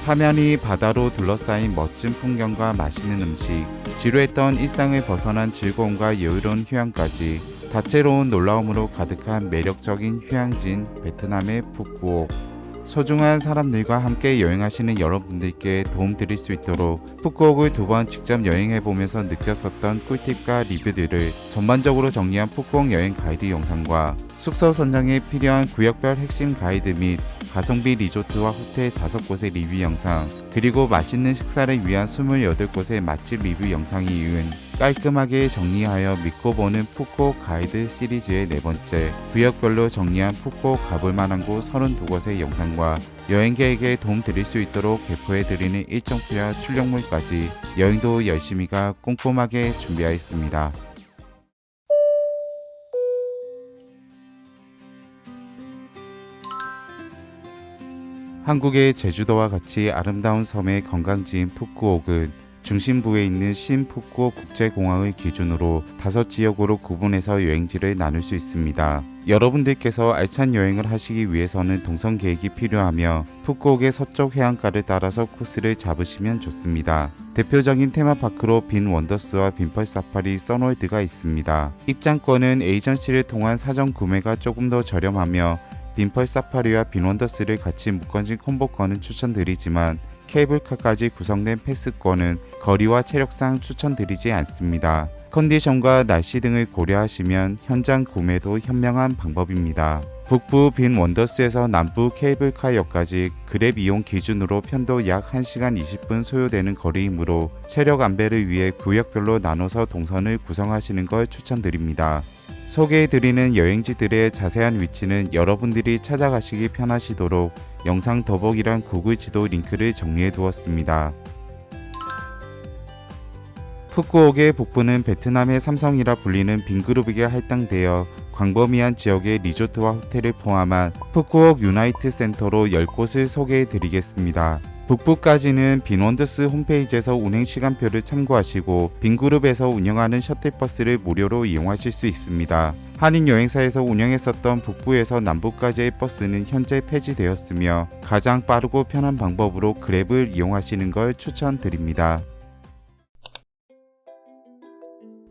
사면이 바다로 둘러싸인 멋진 풍경과 맛있는 음식, 지루했던 일상을 벗어난 즐거움과 여유로운 휴양까지 다채로운 놀라움으로 가득한 매력적인 휴양지인 베트남의 푸꾸옥. 소중한 사람들과 함께 여행하시는 여러분들께 도움드릴 수 있도록 푸꾸옥을 2번 직접 여행해보면서 느꼈었던 꿀팁과 리뷰들을 전반적으로 정리한 푸꾸옥 여행 가이드 영상과 숙소 선정에 필요한 구역별 핵심 가이드 및 가성비 리조트와 호텔 5곳의 리뷰 영상, 그리고 맛있는 식사를 위한 28곳의 맛집 리뷰 영상이 이은 깔끔하게 정리하여 믿고 보는 푸꾸옥 가이드 시리즈의 4번째, 구역별로 정리한 푸꾸옥 가볼만한 곳 32곳의 영상과 여행객에게 도움드릴 수 있도록 배포해드리는 일정표와 출력물까지 여행도 열심히가 꼼꼼하게 준비하였습니다. 한국의 제주도와 같이 아름다운 섬의 관광지인 푸꾸옥은 중심부에 있는 신푸꾸옥 국제공항을 기준으로 5지역으로 구분해서 여행지를 나눌 수 있습니다. 여러분들께서 알찬 여행을 하시기 위해서는 동선 계획이 필요하며 푸꾸옥의 서쪽 해안가를 따라서 코스를 잡으시면 좋습니다. 대표적인 테마파크로 빈 원더스와 빈펄 사파리 선월드가 있습니다. 입장권은 에이전시를 통한 사전 구매가 조금 더 저렴하며 빈펄 사파리와 빈 원더스를 같이 묶어진 콤보권은 추천드리지만 케이블카까지 구성된 패스권은 거리와 체력상 추천드리지 않습니다. 컨디션과 날씨 등을 고려하시면 현장 구매도 현명한 방법입니다. 북부 빈 원더스에서 남부 케이블카역까지 그랩 이용 기준으로 편도 약 1시간 20분 소요되는 거리이므로 체력 안배를 위해 구역별로 나눠서 동선을 구성하시는 걸 추천드립니다. 소개해드리는 여행지들의 자세한 위치는 여러분들이 찾아가시기 편하시도록 영상 더보기란 구글 지도 링크를 정리해 두었습니다. 푸꾸옥의 북부는 베트남의 삼성이라 불리는 빈그룹에게 할당되어 광범위한 지역의 리조트와 호텔을 포함한 푸꾸옥 유나이트 센터로 10곳을 소개해 드리겠습니다. 북부까지는 빈원더스 홈페이지에서 운행 시간표를 참고하시고 빈그룹에서 운영하는 셔틀버스를 무료로 이용하실 수 있습니다. 한인여행사에서 운영했었던 북부에서 남부까지의 버스는 현재 폐지되었으며 가장 빠르고 편한 방법으로 그랩을 이용하시는 걸 추천드립니다.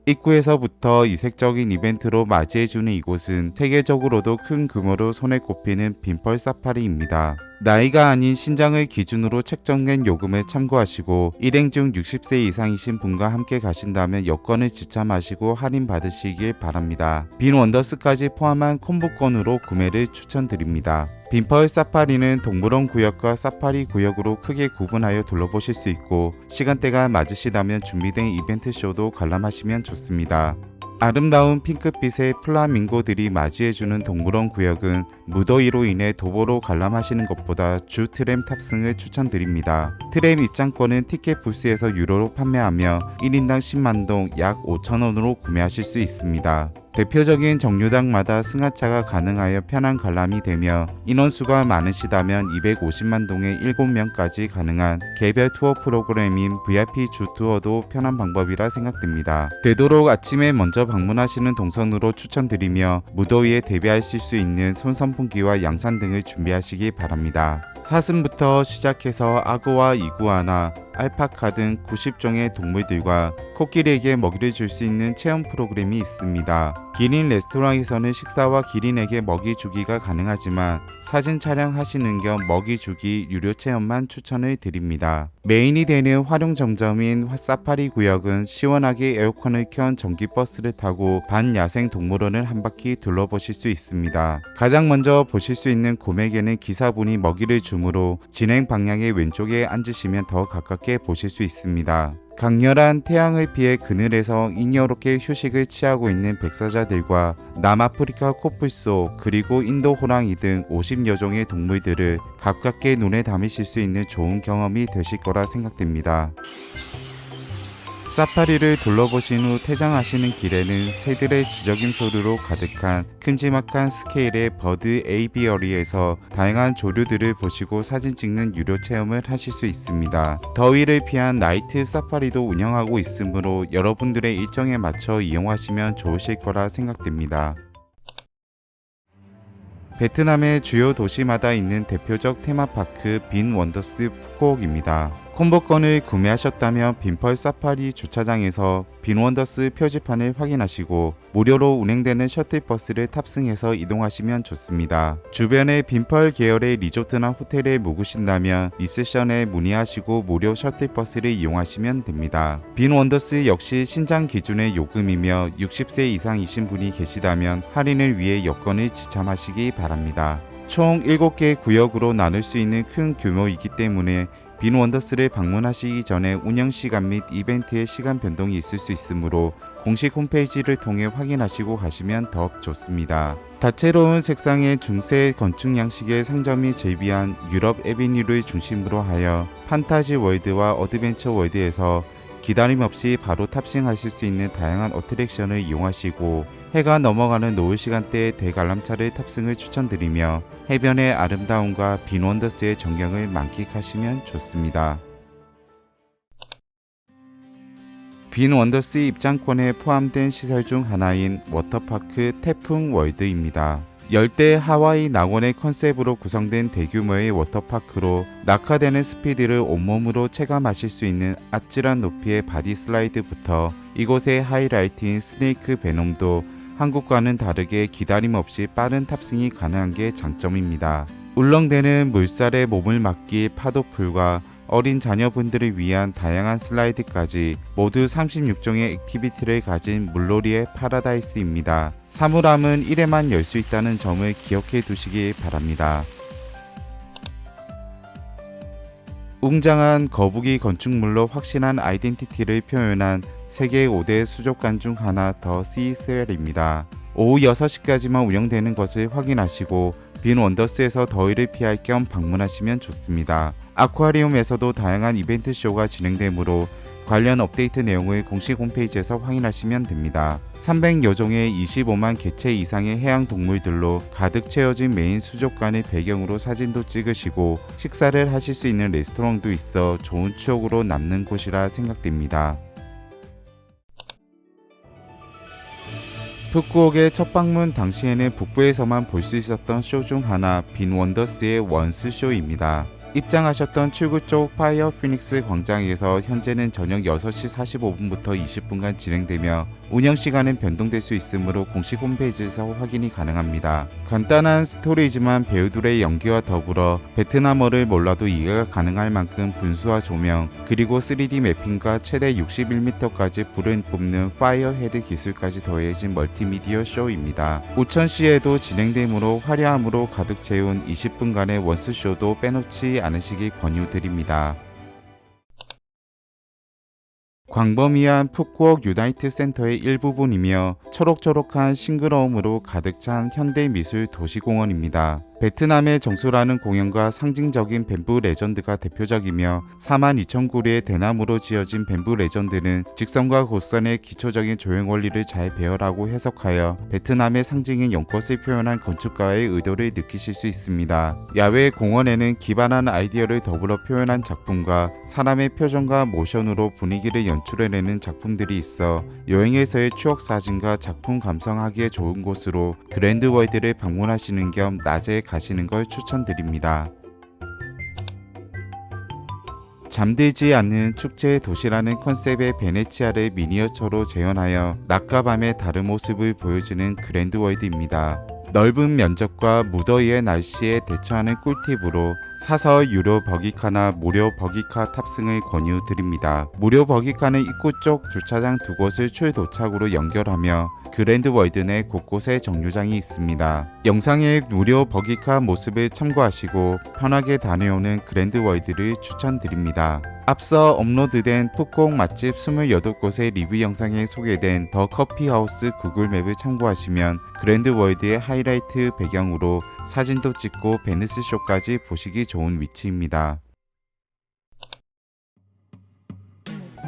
입구에서부터 이색적인 이벤트로 맞이해주는 이곳은 세계적으로도 큰 규모로 손에 꼽히는 빈펄 사파리입니다. 나이가 아닌 신장을 기준으로 책정된 요금을 참고하시고 일행 중 60세 이상이신 분과 함께 가신다면 여권을 지참하시고 할인 받으시길 바랍니다. 빈 원더스까지 포함한 콤보권으로 구매를 추천드립니다. 빈펄 사파리는 동물원 구역과 사파리 구역으로 크게 구분하여 둘러보실 수 있고 시간대가 맞으시다면 준비된 이벤트 쇼도 관람하시면 좋습니다. 아름다운 핑크빛의 플라밍고들이 맞이해주는 동물원 구역은 무더위로 인해 도보로 관람하시는 것보다 주 트램 탑승을 추천드립니다. 트램 입장권은 티켓 부스에서 유료로 판매하며 1인당 10만동 약 5,000원으로 구매하실 수 있습니다. 대표적인 정류장마다 승하차가 가능하여 편한 관람이 되며 인원수가 많으시다면 250만 동에 7명까지 가능한 개별 투어 프로그램인 VIP 주 투어도 편한 방법이라 생각됩니다. 되도록 아침에 먼저 방문하시는 동선으로 추천드리며 무더위에 대비하실 수 있는 손선풍기와 양산 등을 준비하시기 바랍니다. 사슴부터 시작해서 악어와 이구아나, 알파카 등 90종의 동물들과 코끼리에게 먹이를 줄 수 있는 체험 프로그램이 있습니다. 기린 레스토랑에서는 식사와 기린에게 먹이 주기가 가능하지만 사진 촬영하시는 겸 먹이 주기 유료 체험만 추천을 드립니다. 메인이 되는 활용 정점인 사파리 구역은 시원하게 에어컨을 켠 전기버스를 타고 반야생 동물원을 한 바퀴 둘러보실 수 있습니다. 가장 먼저 보실 수 있는 곰에게는 기사분이 먹이를 주므로 진행 방향의 왼쪽에 앉으시면 더 가깝게 보실 수 있습니다. 강렬한 태양을 피해 그늘에서 잉여롭게 휴식을 취하고 있는 백사자들과 남아프리카 코뿔소 그리고 인도 호랑이 등 50여 종의 동물들을 가깝게 눈에 담으실 수 있는 좋은 경험이 되실 거라 생각됩니다. 사파리를 둘러보신 후 퇴장하시는 길에는 새들의 지저귀 소리로 가득한 큼지막한 스케일의 버드 에이비어리에서 다양한 조류들을 보시고 사진 찍는 유료 체험을 하실 수 있습니다. 더위를 피한 나이트 사파리도 운영하고 있으므로 여러분들의 일정에 맞춰 이용하시면 좋으실 거라 생각됩니다. 베트남의 주요 도시마다 있는 대표적 테마파크 빈 원더스 푸꾸옥입니다. 콤보권을 구매하셨다면 빈펄 사파리 주차장에서 빈 원더스 표지판을 확인하시고 무료로 운행되는 셔틀버스를 탑승해서 이동하시면 좋습니다. 주변에 빈펄 계열의 리조트나 호텔에 묵으신다면 리셉션에 문의하시고 무료 셔틀버스를 이용하시면 됩니다. 빈 원더스 역시 신장 기준의 요금이며 60세 이상이신 분이 계시다면 할인을 위해 여건을 지참하시기 바랍니다. 총 7개 구역으로 나눌 수 있는 큰 규모이기 때문에 빈 원더스를 방문하시기 전에 운영시간 및 이벤트의 시간 변동이 있을 수 있으므로 공식 홈페이지를 통해 확인하시고 가시면 더욱 좋습니다. 다채로운 색상의 중세 건축 양식의 상점이 즐비한 유럽 에비뉴를 중심으로 하여 판타지 월드와 어드벤처 월드에서 기다림 없이 바로 탑승하실 수 있는 다양한 어트랙션을 이용하시고 해가 넘어가는 노을 시간대에 대관람차를 탑승을 추천드리며 해변의 아름다움과 빈 원더스의 전경을 만끽하시면 좋습니다. 빈 원더스 입장권에 포함된 시설 중 하나인 워터파크 태풍 월드입니다. 열대 하와이 낙원의 컨셉으로 구성된 대규모의 워터파크로 낙하되는 스피드를 온몸으로 체감하실 수 있는 아찔한 높이의 바디 슬라이드부터 이곳의 하이라이트인 스네이크 베놈도 한국과는 다르게 기다림 없이 빠른 탑승이 가능한 게 장점입니다. 울렁대는 물살에 몸을 맡길 파도풀과 어린 자녀분들을 위한 다양한 슬라이드까지 모두 36종의 액티비티를 가진 물놀이의 파라다이스입니다. 사물함은 1회만 열 수 있다는 점을 기억해 두시기 바랍니다. 웅장한 거북이 건축물로 확실한 아이덴티티를 표현한 세계 5대 수족관 중 하나 더 시스웰입니다. 오후 6시까지만 운영되는 것을 확인하시고 빈 원더스에서 더위를 피할 겸 방문하시면 좋습니다. 아쿠아리움에서도 다양한 이벤트 쇼가 진행되므로 관련 업데이트 내용을 공식 홈페이지에서 확인하시면 됩니다. 300여 종의 25만 개체 이상의 해양 동물들로 가득 채워진 메인 수족관을 배경으로 사진도 찍으시고 식사를 하실 수 있는 레스토랑도 있어 좋은 추억으로 남는 곳이라 생각됩니다. 푸꾸옥의 첫 방문 당시에는 북부에서만 볼 수 있었던 쇼 중 하나 빈 원더스의 원스 쇼입니다. 입장하셨던 출구 쪽 파이어 피닉스 광장에서 현재는 저녁 6시 45분부터 20분간 진행되며 운영시간은 변동될 수 있으므로 공식 홈페이지에서 확인이 가능합니다. 간단한 스토리지만 배우들의 연기와 더불어 베트남어를 몰라도 이해가 가능할 만큼 분수화 조명 그리고 3D 매핑과 최대 61m까지 불을 뿜는 파이어 헤드 기술까지 더해진 멀티미디어 쇼입니다. 우천시에도 진행되므로 화려함으로 가득 채운 20분간의 원스쇼도 빼놓지 않으시길 권유드립니다. 광범위한 푸꾸옥 유나이트 센터의 일부분이며 초록초록한 싱그러움으로 가득 찬 현대미술 도시공원입니다. 베트남의 정수라는 공연과 상징적인 뱀부 레전드가 대표적이며 42,000그루의 대나무로 지어진 뱀부 레전드는 직선과 곡선의 기초적인 조형 원리를 잘 배열하고 해석하여 베트남의 상징인 연꽃을 표현한 건축가의 의도를 느끼실 수 있습니다. 야외 공원에는 기발한 아이디어를 더불어 표현한 작품과 사람의 표정과 모션으로 분위기를 연출해내는 작품들이 있어 여행에서의 추억 사진과 작품 감상하기에 좋은 곳으로 그랜드 월드를 방문하시는 겸 낮에 가시는 걸 추천드립니다. 잠들지 않는 축제의 도시라는 컨셉의 베네치아를 미니어처로 재현하여 낮과 밤의 다른 모습을 보여주는 그랜드 월드입니다. 넓은 면적과 무더위의 날씨에 대처하는 꿀팁으로 사설 유료 버기카나 무료 버기카 탑승을 권유드립니다. 무료 버기카는 입구 쪽 주차장 2곳을 출도착으로 연결하며 그랜드 월드 내 곳곳에 정류장이 있습니다. 영상의 무료 버기카 모습을 참고하시고 편하게 다녀오는 그랜드 월드를 추천드립니다. 앞서 업로드된 푸꾸옥 맛집 28곳의 리뷰 영상에 소개된 더 커피하우스 구글 맵을 참고하시면 그랜드 월드의 하이라이트 배경으로 사진도 찍고 베니스 쇼까지 보시기 좋은 위치입니다.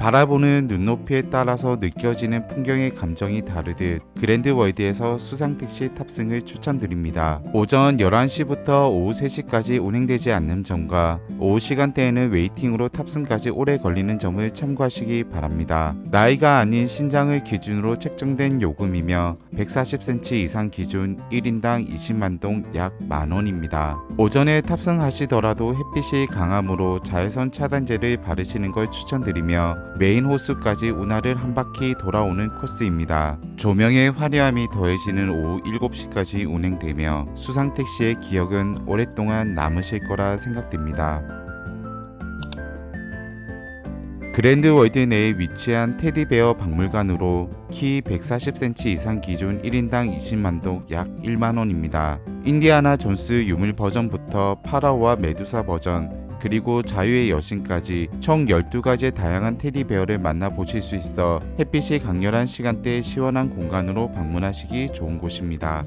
바라보는 눈높이에 따라서 느껴지는 풍경의 감정이 다르듯 그랜드월드에서 수상택시 탑승을 추천드립니다. 오전 11시부터 오후 3시까지 운행되지 않는 점과 오후 시간대에는 웨이팅으로 탑승까지 오래 걸리는 점을 참고하시기 바랍니다. 나이가 아닌 신장을 기준으로 책정된 요금이며 140cm 이상 기준 1인당 20만 동 약 만원입니다. 오전에 탑승하시더라도 햇빛이 강하므로 자외선 차단제를 바르시는 걸 추천드리며 메인 호수까지 운하를 한 바퀴 돌아오는 코스입니다. 조명의 화려함이 더해지는 오후 7시까지 운행되며 수상택시의 기억은 오랫동안 남으실 거라 생각됩니다. 그랜드월드 내에 위치한 테디베어 박물관으로 키 140cm 이상 기준 1인당 20만 동 약 1만원입니다. 인디아나 존스 유물 버전부터 파라오와 메두사 버전, 그리고 자유의 여신까지 총 12가지의 다양한 테디베어를 만나보실 수 있어 햇빛이 강렬한 시간대에 시원한 공간으로 방문하시기 좋은 곳입니다.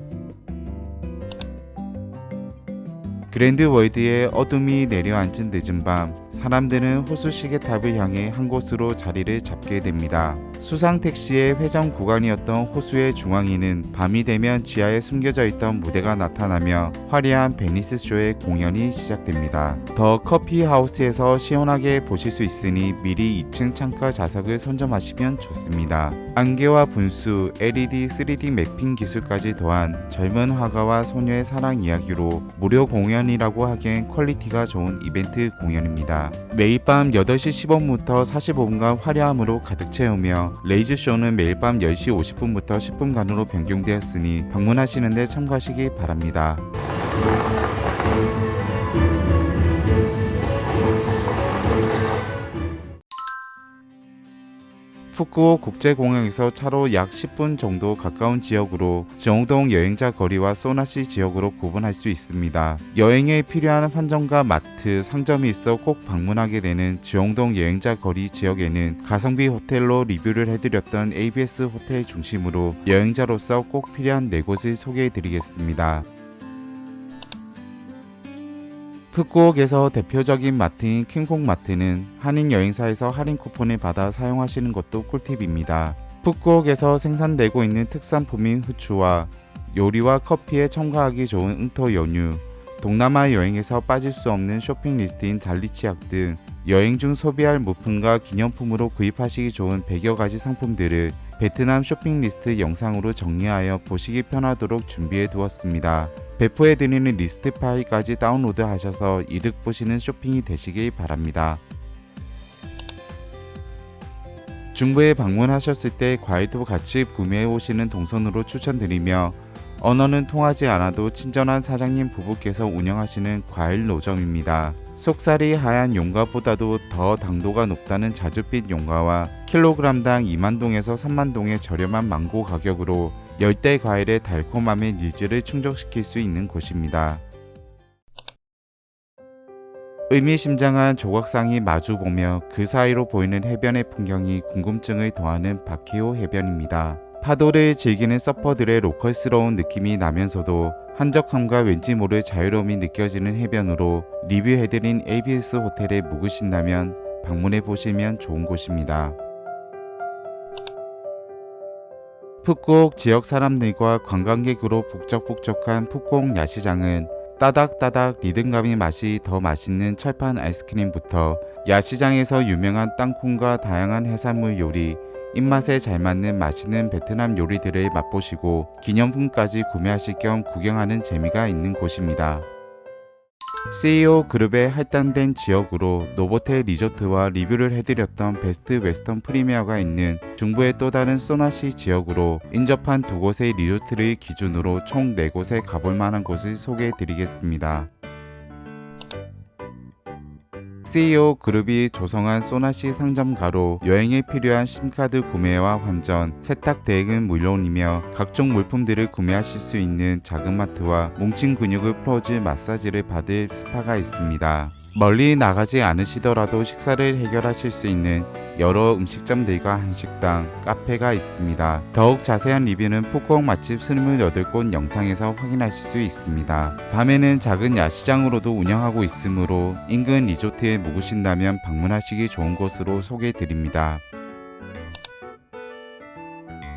그랜드월드에 어둠이 내려앉은 늦은 밤, 사람들은 호수 시계탑을 향해 한 곳으로 자리를 잡게 됩니다. 수상택시의 회전 구간이었던 호수의 중앙에는 밤이 되면 지하에 숨겨져 있던 무대가 나타나며 화려한 베니스쇼의 공연이 시작됩니다. 더 커피하우스에서 시원하게 보실 수 있으니 미리 2층 창가 좌석을 선점하시면 좋습니다. 안개와 분수, LED 3D 매핑 기술까지 더한 젊은 화가와 소녀의 사랑 이야기로 무료 공연이라고 하기엔 퀄리티가 좋은 이벤트 공연입니다. 매일 밤 8시 10분부터 45분간 화려함으로 가득 채우며 레이즈쇼는 매일 밤 10시 50분부터 10분간으로 변경되었으니 방문하시는데 참고하시기 바랍니다. 푸꾸오 국제공항에서 차로 약 10분 정도 가까운 지역으로 지홍동 여행자 거리와 소나시 지역으로 구분할 수 있습니다. 여행에 필요한 환전과 마트, 상점이 있어 꼭 방문하게 되는 지홍동 여행자 거리 지역에는 가성비 호텔로 리뷰를 해드렸던 ABS 호텔 중심으로 여행자로서 꼭 필요한 4곳을 소개해드리겠습니다. 푸꾸옥에서 대표적인 마트인 킹콩마트는 한인 여행사에서 할인 쿠폰을 받아 사용하시는 것도 꿀팁입니다. 푸꾸옥에서 생산되고 있는 특산품인 후추와 요리와 커피에 첨가하기 좋은 응토 연유, 동남아 여행에서 빠질 수 없는 쇼핑 리스트인 달리치약 등 여행 중 소비할 물품과 기념품으로 구입하시기 좋은 100여 가지 상품들을 베트남 쇼핑 리스트 영상으로 정리하여 보시기 편하도록 준비해 두었습니다. 배포해드리는 리스트 파일까지 다운로드 하셔서 이득 보시는 쇼핑이 되시길 바랍니다. 중부에 방문하셨을 때 과일도 같이 구매해 오시는 동선으로 추천드리며 언어는 통하지 않아도 친절한 사장님 부부께서 운영하시는 과일 노점입니다. 속살이 하얀 용과보다도 더 당도가 높다는 자줏빛 용과와 킬로그램당 2만동에서 3만동의 저렴한 망고 가격으로 열대 과일의 달콤함의 니즈를 충족시킬 수 있는 곳입니다. 의미심장한 조각상이 마주보며 그 사이로 보이는 해변의 풍경이 궁금증을 더하는 바키오 해변입니다. 파도를 즐기는 서퍼들의 로컬스러운 느낌이 나면서도 한적함과 왠지 모를 자유로움이 느껴지는 해변으로 리뷰해드린 ABS 호텔에 묵으신다면 방문해 보시면 좋은 곳입니다. 푸꾸옥 지역 사람들과 관광객으로 북적북적한 푸꾸옥 야시장은 따닥따닥 리듬감이 맛이 더 맛있는 철판 아이스크림부터 야시장에서 유명한 땅콩과 다양한 해산물 요리, 입맛에 잘 맞는 맛있는 베트남 요리들을 맛보시고 기념품까지 구매하실 겸 구경하는 재미가 있는 곳입니다. CEO 그룹의 할당된 지역으로 노보텔 리조트와 리뷰를 해드렸던 베스트 웨스턴 프리미어가 있는 중부의 또 다른 소나시 지역으로 인접한 2곳의 리조트를 기준으로 총 4곳에 가볼 만한 곳을 소개해드리겠습니다. CEO 그룹이 조성한 소나시 상점가로 여행에 필요한 심카드 구매와 환전, 세탁 대행은 물론이며 각종 물품들을 구매하실 수 있는 작은 마트와 뭉친 근육을 풀어줄 마사지를 받을 스파가 있습니다. 멀리 나가지 않으시더라도 식사를 해결하실 수 있는 여러 음식점들과 한식당, 카페가 있습니다. 더욱 자세한 리뷰는 푸꾸옥 맛집 28곳 영상에서 확인하실 수 있습니다. 밤에는 작은 야시장으로도 운영하고 있으므로 인근 리조트에 묵으신다면 방문하시기 좋은 곳으로 소개해드립니다.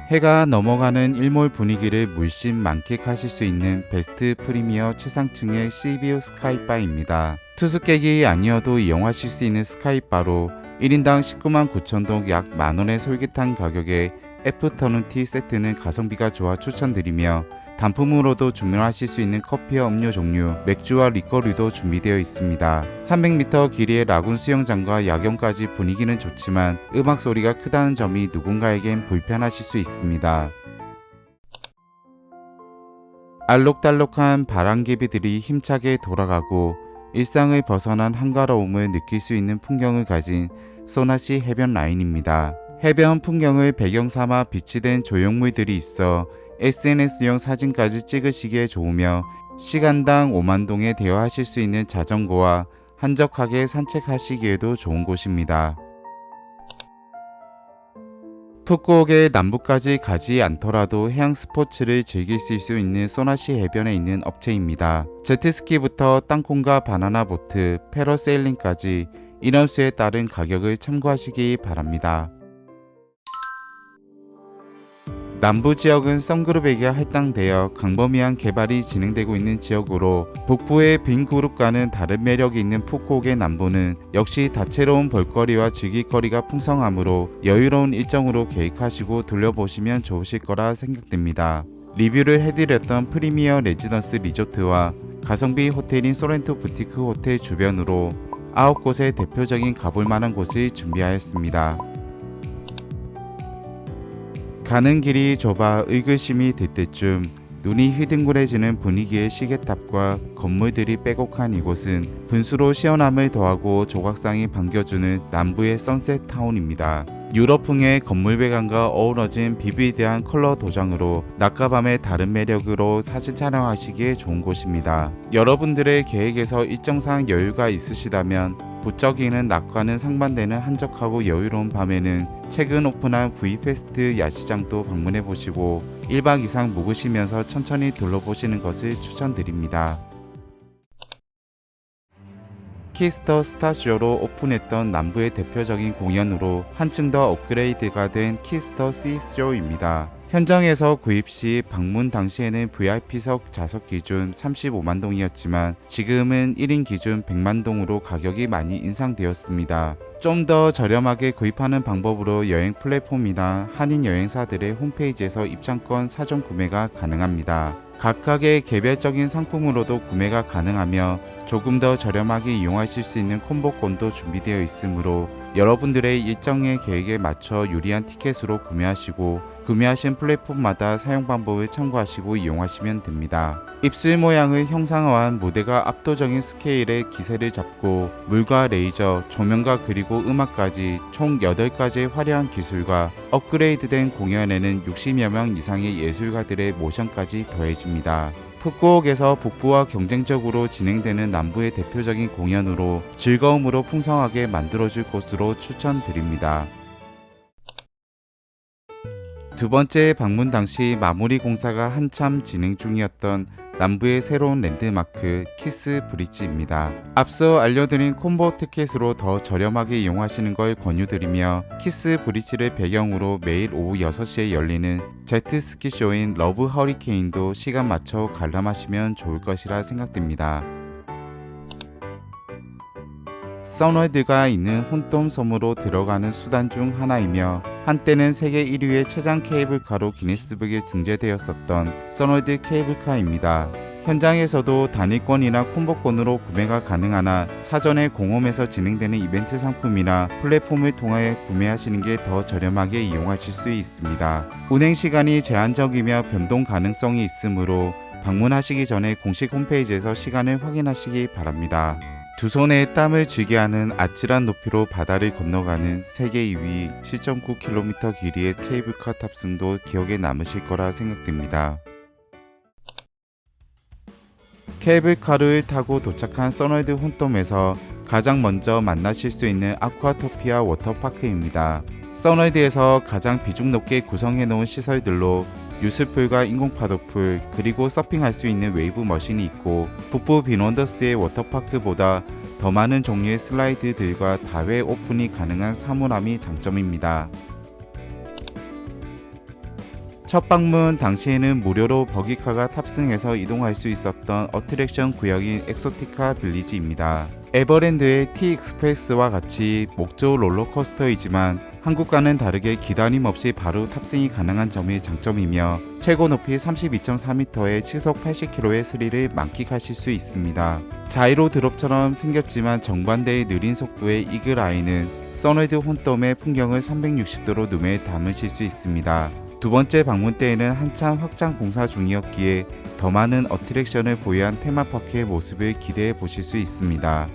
해가 넘어가는 일몰 분위기를 물씬 만끽하실 수 있는 베스트 프리미어 최상층의 시비우 스카이바입니다. 투숙객이 아니어도 이용하실 수 있는 스카이바로 1인당 19만 9천 동 약 만원의 솔깃한 가격에 애프터눈티 세트는 가성비가 좋아 추천드리며 단품으로도 주문하실 수 있는 커피와 음료 종류, 맥주와 리커류도 준비되어 있습니다. 300m 길이의 라군 수영장과 야경까지 분위기는 좋지만 음악 소리가 크다는 점이 누군가에겐 불편하실 수 있습니다. 알록달록한 바람개비들이 힘차게 돌아가고 일상을 벗어난 한가로움을 느낄 수 있는 풍경을 가진 소나시 해변 라인입니다. 해변 풍경을 배경 삼아 비치된 조형물들이 있어 SNS용 사진까지 찍으시기에 좋으며 시간당 5만 동에 대여하실 수 있는 자전거와 한적하게 산책하시기에도 좋은 곳입니다. 푸꾸옥의 남부까지 가지 않더라도 해양 스포츠를 즐길 수 있는 소나시 해변에 있는 업체입니다. 제트스키부터 땅콩과 바나나 보트, 패러세일링까지 인원수에 따른 가격을 참고하시기 바랍니다. 남부 지역은 썬그룹에게 할당되어 광범위한 개발이 진행되고 있는 지역으로 북부의 빈 그룹과는 다른 매력이 있는 푸꾸옥의 남부는 역시 다채로운 볼거리와 즐길거리가 풍성하므로 여유로운 일정으로 계획하시고 둘러보시면 좋으실 거라 생각됩니다. 리뷰를 해드렸던 프리미어 레지던스 리조트와 가성비 호텔인 소렌토 부티크 호텔 주변으로 9곳의 대표적인 가볼만한 곳을 준비하였습니다. 가는 길이 좁아 의구심이 들 때쯤 눈이 휘둥그레지는 분위기의 시계탑과 건물들이 빼곡한 이곳은 분수로 시원함을 더하고 조각상이 반겨주는 남부의 선셋 타운입니다. 유럽풍의 건물 배경과 어우러진 비비드한 컬러 도장으로 낮과 밤의 다른 매력으로 사진 촬영하시기에 좋은 곳입니다. 여러분들의 계획에서 일정상 여유가 있으시다면 부쩍이는 낮과는 상반되는 한적하고 여유로운 밤에는 최근 오픈한 V페스트 야시장도 방문해보시고 1박 이상 묵으시면서 천천히 둘러보시는 것을 추천드립니다. 키스터 스타쇼로 오픈했던 남부의 대표적인 공연으로 한층 더 업그레이드가 된 키스터 시쇼입니다. 현장에서 구입 시 방문 당시에는 VIP석 좌석 기준 35만 동이었지만 지금은 1인 기준 100만 동으로 가격이 많이 인상되었습니다. 좀 더 저렴하게 구입하는 방법으로 여행 플랫폼이나 한인 여행사들의 홈페이지에서 입장권 사전 구매가 가능합니다. 각각의 개별적인 상품으로도 구매가 가능하며 조금 더 저렴하게 이용하실 수 있는 콤보권도 준비되어 있으므로 여러분들의 일정의 계획에 맞춰 유리한 티켓으로 구매하시고 구매하신 플랫폼마다 사용 방법을 참고하시고 이용하시면 됩니다. 입술 모양을 형상화한 무대가 압도적인 스케일의 기세를 잡고 물과 레이저, 조명과 그리고 음악까지 총 8가지의 화려한 기술과 업그레이드된 공연에는 60여 명 이상의 예술가들의 모션까지 더해집니다. 푸꾸옥에서 북부와 경쟁적으로 진행되는 남부의 대표적인 공연으로 즐거움으로 풍성하게 만들어줄 곳으로 추천드립니다. 두 번째 방문 당시 마무리 공사가 한참 진행 중이었던 남부의 새로운 랜드마크 키스 브릿지입니다. 앞서 알려드린 콤보 티켓으로 더 저렴하게 이용하시는 걸 권유드리며 키스 브릿지를 배경으로 매일 오후 6시에 열리는 제트스키 쇼인 러브 허리케인도 시간 맞춰 관람하시면 좋을 것이라 생각됩니다. 선월드가 있는 혼돈 섬으로 들어가는 수단 중 하나이며 한때는 세계 1위의 최장 케이블카로 기네스북에 등재되었었던 선월드 케이블카입니다. 현장에서도 단일권이나 콤보권으로 구매가 가능하나 사전에 공홈에서 진행되는 이벤트 상품이나 플랫폼을 통하여 구매하시는 게 더 저렴하게 이용하실 수 있습니다. 운행 시간이 제한적이며 변동 가능성이 있으므로 방문하시기 전에 공식 홈페이지에서 시간을 확인하시기 바랍니다. 두 손에 땀을 쥐게 하는 아찔한 높이로 바다를 건너가는 세계 2위 7.9km 길이의 케이블카 탑승도 기억에 남으실 거라 생각됩니다. 케이블카를 타고 도착한 선월드 혼돔에서 가장 먼저 만나실 수 있는 아쿠아토피아 워터파크입니다. 써널드에서 가장 비중 높게 구성해 놓은 시설들로 유스풀과 인공파도풀 그리고 서핑할 수 있는 웨이브 머신이 있고 북부 빈원더스의 워터파크보다 더 많은 종류의 슬라이드들과 다회 오픈이 가능한 사물함이 장점입니다. 첫 방문 당시에는 무료로 버기카가 탑승해서 이동할 수 있었던 어트랙션 구역인 엑소티카 빌리지입니다. 에버랜드의 T-익스프레스와 같이 목조 롤러코스터이지만 한국과는 다르게 기다림 없이 바로 탑승이 가능한 점이 장점이며 최고 높이 32.4m의 시속 80km의 스릴을 만끽하실 수 있습니다. 자이로 드롭처럼 생겼지만 정반대의 느린 속도의 이글아이는 써널드 혼덤의 풍경을 360도로 눈에 담으실 수 있습니다. 두 번째 방문 때에는 한참 확장 공사 중이었기에 더 많은 어트랙션을 보유한 테마파크의 모습을 기대해 보실 수 있습니다.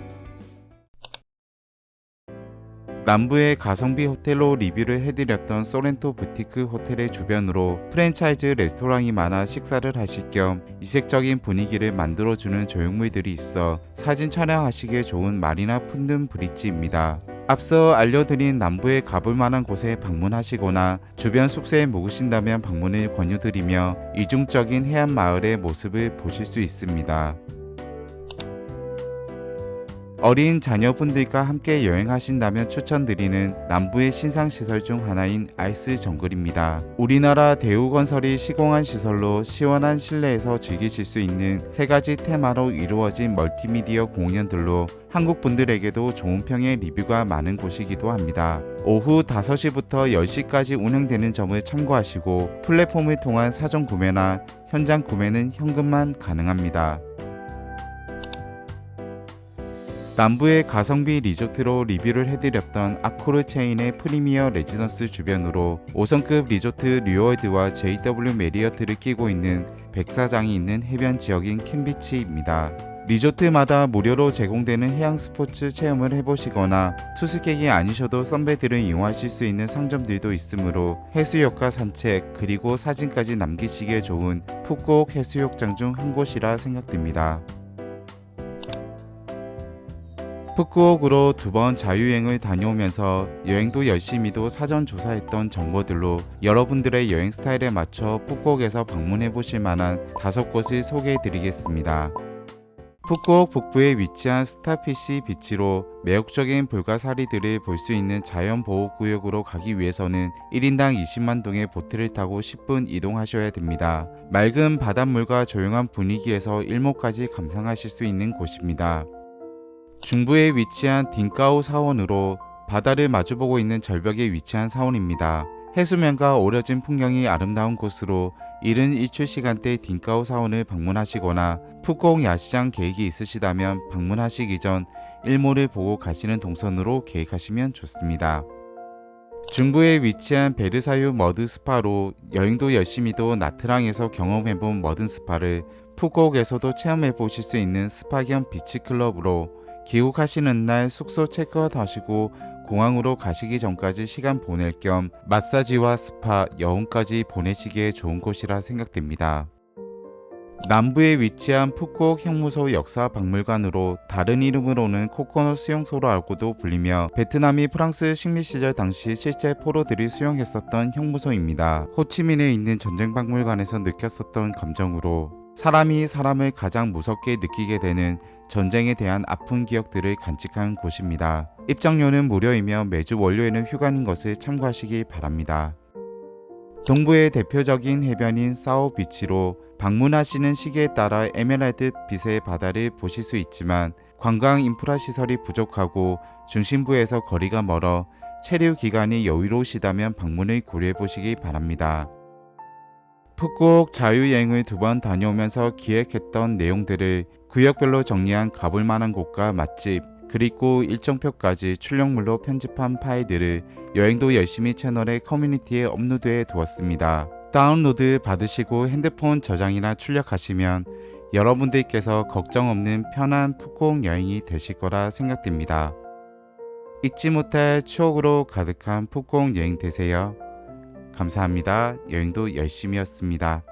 남부의 가성비 호텔로 리뷰를 해드렸던 소렌토 부티크 호텔의 주변으로 프랜차이즈 레스토랑이 많아 식사를 하실 겸 이색적인 분위기를 만들어주는 조형물들이 있어 사진 촬영하시기에 좋은 마리나 푼든 브릿지입니다. 앞서 알려드린 남부에 가볼 만한 곳에 방문하시거나 주변 숙소에 묵으신다면 방문을 권유드리며 이중적인 해안 마을의 모습을 보실 수 있습니다. 어린 자녀분들과 함께 여행하신다면 추천드리는 남부의 신상시설 중 하나인 아이스 정글입니다. 우리나라 대우건설이 시공한 시설로 시원한 실내에서 즐기실 수 있는 3가지 테마로 이루어진 멀티미디어 공연들로 한국분들에게도 좋은 평의 리뷰가 많은 곳이기도 합니다. 오후 5시부터 10시까지 운영되는 점을 참고하시고 플랫폼을 통한 사전 구매나 현장 구매는 현금만 가능합니다. 남부의 가성비 리조트로 리뷰를 해드렸던 아코르 체인의 프리미어 레지던스 주변으로 5성급 리조트 류월드와 JW 메리어트를 끼고 있는 백사장이 있는 해변 지역인 캔비치입니다. 리조트마다 무료로 제공되는 해양 스포츠 체험을 해보시거나 투숙객이 아니셔도 선베드를 이용하실 수 있는 상점들도 있으므로 해수욕과 산책 그리고 사진까지 남기시기에 좋은 푸꾸옥 해수욕장 중 한 곳이라 생각됩니다. 푸꾸옥으로 2번 자유여행을 다녀오면서 여행도 열심히도 사전 조사했던 정보들로 여러분들의 여행 스타일에 맞춰 푸꾸옥에서 방문해 보실 만한 5곳을 소개해 드리겠습니다. 푸꾸옥 북부에 위치한 스타피시 비치로 매혹적인 불가사리들을 볼 수 있는 자연보호구역으로 가기 위해서는 1인당 20만 동의 보트를 타고 10분 이동하셔야 됩니다. 맑은 바닷물과 조용한 분위기에서 일몰까지 감상하실 수 있는 곳입니다. 중부에 위치한 딘까오 사원으로 바다를 마주보고 있는 절벽에 위치한 사원입니다. 해수면과 오려진 풍경이 아름다운 곳으로 이른 일출 시간대 딘까오 사원을 방문하시거나 푸꾸옥 야시장 계획이 있으시다면 방문하시기 전 일몰을 보고 가시는 동선으로 계획하시면 좋습니다. 중부에 위치한 베르사유 머드 스파로 여행도 열심히도 나트랑에서 경험해본 머든 스파를 푸꾸옥에서도 체험해보실 수 있는 스파 겸 비치클럽으로 귀국하시는 날 숙소 체크아웃 하시고 공항으로 가시기 전까지 시간 보낼 겸 마사지와 스파, 여운까지 보내시기에 좋은 곳이라 생각됩니다. 남부에 위치한 푸꾸옥 형무소 역사박물관으로 다른 이름으로는 코코넛 수용소로 알고도 불리며 베트남이 프랑스 식민 시절 당시 실제 포로들이 수용했었던 형무소입니다. 호치민에 있는 전쟁박물관에서 느꼈었던 감정으로 사람이 사람을 가장 무섭게 느끼게 되는 전쟁에 대한 아픈 기억들을 간직한 곳입니다. 입장료는 무료이며 매주 월요일은 휴관인 것을 참고하시기 바랍니다. 동부의 대표적인 해변인 사오비치로 방문하시는 시기에 따라 에메랄드 빛의 바다를 보실 수 있지만 관광 인프라 시설이 부족하고 중심부에서 거리가 멀어 체류 기간이 여유로우시다면 방문을 고려해 보시기 바랍니다. 푸꾸옥 자유여행을 2번 다녀오면서 기획했던 내용들을 구역별로 정리한 가볼 만한 곳과 맛집 그리고 일정표까지 출력물로 편집한 파일들을 여행도 열심히 채널의 커뮤니티에 업로드해 두었습니다. 다운로드 받으시고 핸드폰 저장이나 출력하시면 여러분들께서 걱정 없는 편한 푸꾸옥 여행이 되실 거라 생각됩니다. 잊지 못할 추억으로 가득한 푸꾸옥 여행 되세요. 감사합니다. 여행도 열심히였습니다.